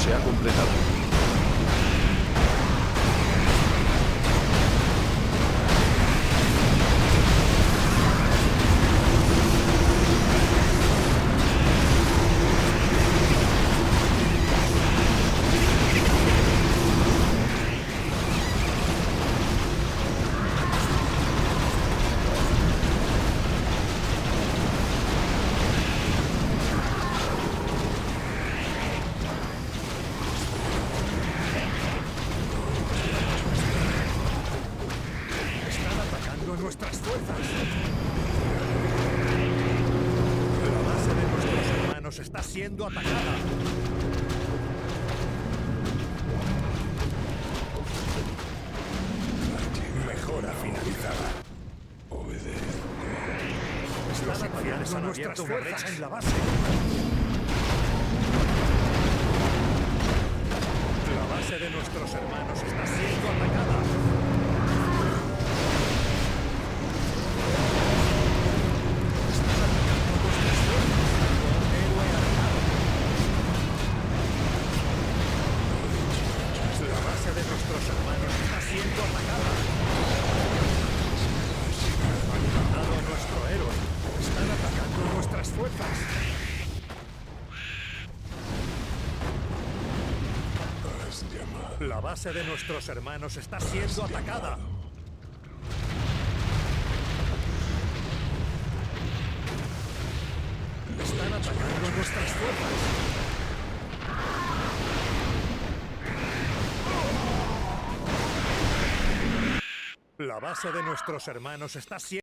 se ha completado. Nuestras fuerzas. La base de nuestros hermanos está siendo atacada. Mejora finalizada. Obedece. Los imperiales han abierto una brecha en la base. La base de nuestros hermanos está siendo atacada. De nuestros hermanos está siendo atacada. Han matado a nuestro héroe. Están atacando a nuestras fuerzas. La base de nuestros hermanos está siendo atacada. Están atacando a nuestras fuerzas. La base de nuestros hermanos está siendo